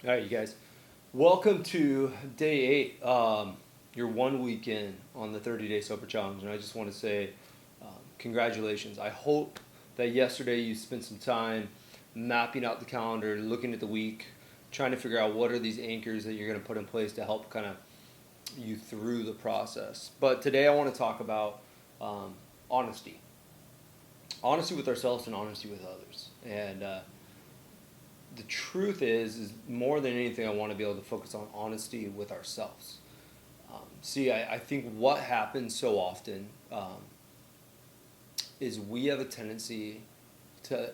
All right, you guys. Welcome to day 8. You're 1 week in on the 30-day sober challenge, and I just want to say congratulations. I hope that yesterday you spent some time mapping out the calendar, looking at the week, trying to figure out what are these anchors that you're going to put in place to help kind of you through the process. But today I want to talk about honesty, honesty with ourselves and honesty with others, and the truth is more than anything, I want to be able to focus on honesty with ourselves. I think what happens so often is we have a tendency to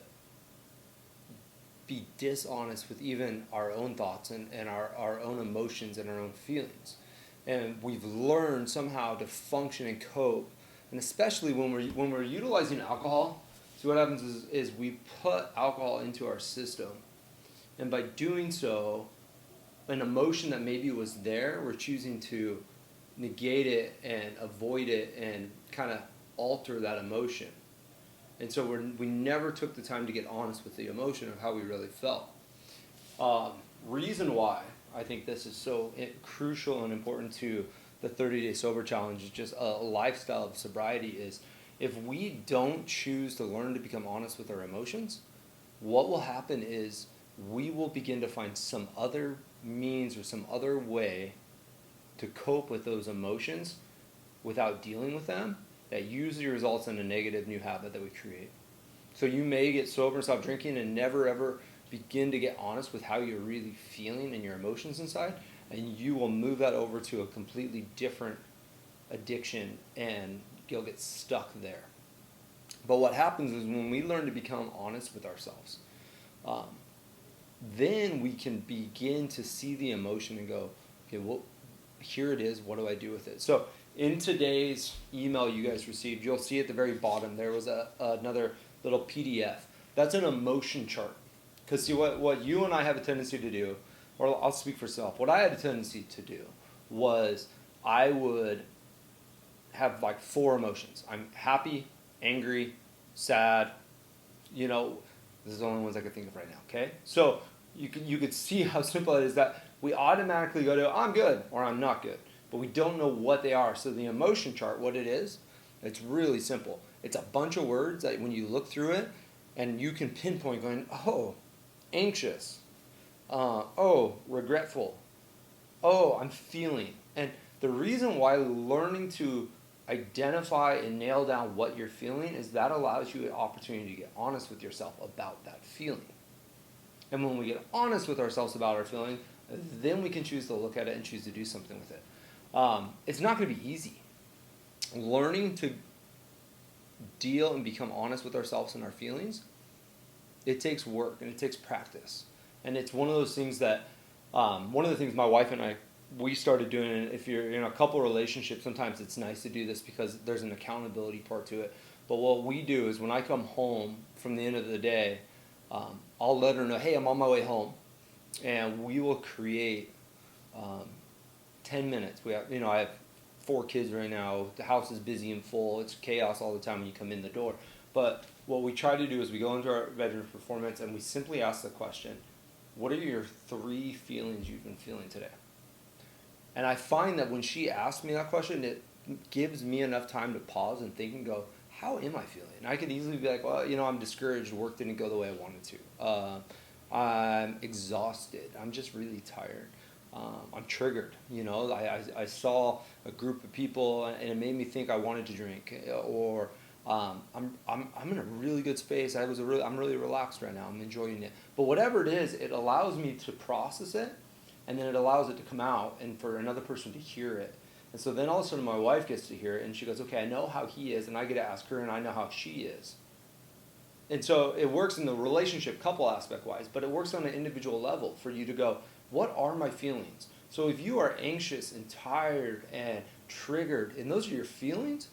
be dishonest with even our own thoughts and our own emotions and our own feelings. And we've learned somehow to function and cope, and especially when we're utilizing alcohol. So what happens is we put alcohol into our system, and by doing so, an emotion that maybe was there, we're choosing to negate it and avoid it and kind of alter that emotion. And so we never took the time to get honest with the emotion of how we really felt. Um, Reason why I think this is so crucial and important to the 30-day sober challenge is just a lifestyle of sobriety is if we don't choose to learn to become honest with our emotions, what will happen is we will begin to find some other means or some other way to cope with those emotions without dealing with them that usually results in a negative new habit that we create. So you may get sober and stop drinking and never ever begin to get honest with how you're really feeling and your emotions inside, and you will move that over to a completely different addiction and you'll get stuck there. But what happens is when we learn to become honest with ourselves, um, then we can begin to see the emotion and go, okay, well, here it is. What do I do with it? So in today's email you guys received, you'll see at the very bottom there was another little PDF. That's an emotion chart. Because see, what you and I have a tendency to do, or I'll speak for self, what I had a tendency to do was I would have like 4 emotions. I'm happy, angry, sad, you know, this is the only ones I could think of right now, okay? So you could see how simple it is that we automatically go to I'm good or I'm not good, but we don't know what they are. So the emotion chart, what it is, it's really simple. It's a bunch of words that when you look through it, and you can pinpoint going, oh, anxious, oh, regretful, oh, I'm feeling. And the reason why learning to identify and nail down what you're feeling is that allows you an opportunity to get honest with yourself about that feeling. And when we get honest with ourselves about our feeling, then we can choose to look at it and choose to do something with it. It's not going to be easy. Learning to deal and become honest with ourselves and our feelings, it takes work and it takes practice. And it's one of those things that, one of the things my wife and I, we started doing, and if you're in a couple relationship, sometimes it's nice to do this because there's an accountability part to it. But what we do is when I come home from the end of the day, I'll let her know, hey, I'm on my way home. And we will create um, 10 minutes. I have 4 kids right now. The house is busy and full. It's chaos all the time when you come in the door. But what we try to do is we go into our bedroom for 4 minutes and we simply ask the question, what are your 3 feelings you've been feeling today? And I find that when she asks me that question, it gives me enough time to pause and think and go, how am I feeling? And I could easily be like, well, I'm discouraged. Work didn't go the way I wanted to. I'm exhausted. I'm just really tired. I'm triggered. I saw a group of people and it made me think I wanted to drink. Or I'm in a really good space. I'm really relaxed right now. I'm enjoying it. But whatever it is, it allows me to process it, and then it allows it to come out and for another person to hear it. And so then all of a sudden my wife gets to hear it and she goes, okay, I know how he is, and I get to ask her and I know how she is. And so it works in the relationship couple aspect wise, but it works on an individual level for you to go, what are my feelings? So if you are anxious and tired and triggered, and those are your feelings,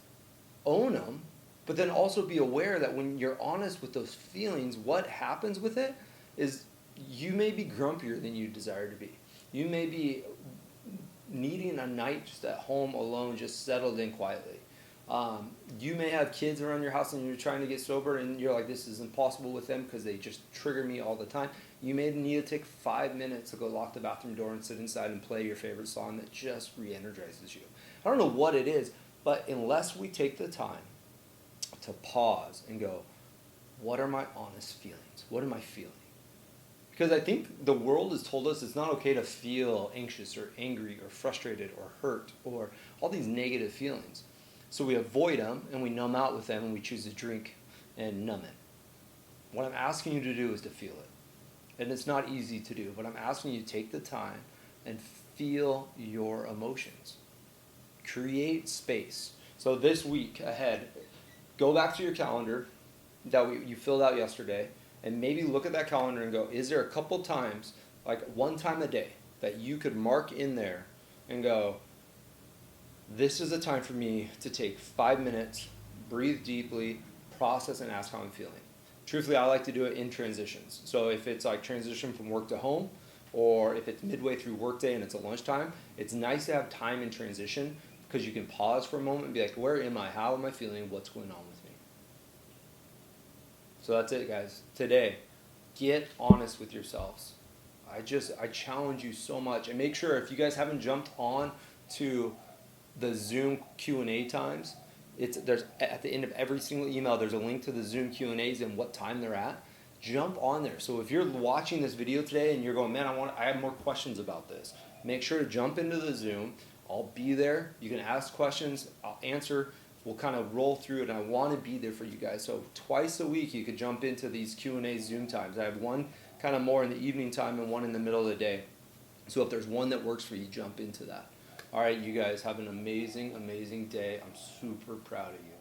own them, but then also be aware that when you're honest with those feelings, what happens with it is you may be grumpier than you desire to be. You may be needing a night just at home alone, just settled in quietly. You may have kids around your house and you're trying to get sober and you're like, this is impossible with them because they just trigger me all the time. You may need to take 5 minutes to go lock the bathroom door and sit inside and play your favorite song that just re-energizes you. I don't know what it is, but unless we take the time to pause and go, what are my honest feelings? What am I feeling? Because I think the world has told us it's not okay to feel anxious or angry or frustrated or hurt or all these negative feelings. So we avoid them and we numb out with them and we choose to drink and numb it. What I'm asking you to do is to feel it. And it's not easy to do, but I'm asking you to take the time and feel your emotions. Create space. So this week ahead, go back to your calendar that you filled out yesterday and maybe look at that calendar and go, is there a couple times, like one time a day, that you could mark in there and go, this is a time for me to take 5 minutes, breathe deeply, process, and ask how I'm feeling. Truthfully, I like to do it in transitions. So if it's like transition from work to home, or if it's midway through workday and it's a lunchtime, it's nice to have time in transition because you can pause for a moment and be like, where am I? How am I feeling? What's going on with me? So that's it, guys. Today, get honest with yourselves. I challenge you so much. And make sure, if you guys haven't jumped on to the Zoom Q&A times, there's at the end of every single email, there's a link to the Zoom Q&As and what time they're at. Jump on there. So if you're watching this video today and you're going, man, I have more questions about this, make sure to jump into the Zoom. I'll be there. You can ask questions. I'll answer. We'll kind of roll through it, and I want to be there for you guys. So twice a week, you could jump into these Q&A Zoom times. I have one kind of more in the evening time and one in the middle of the day. So if there's one that works for you, jump into that. All right, you guys have an amazing, amazing day. I'm super proud of you.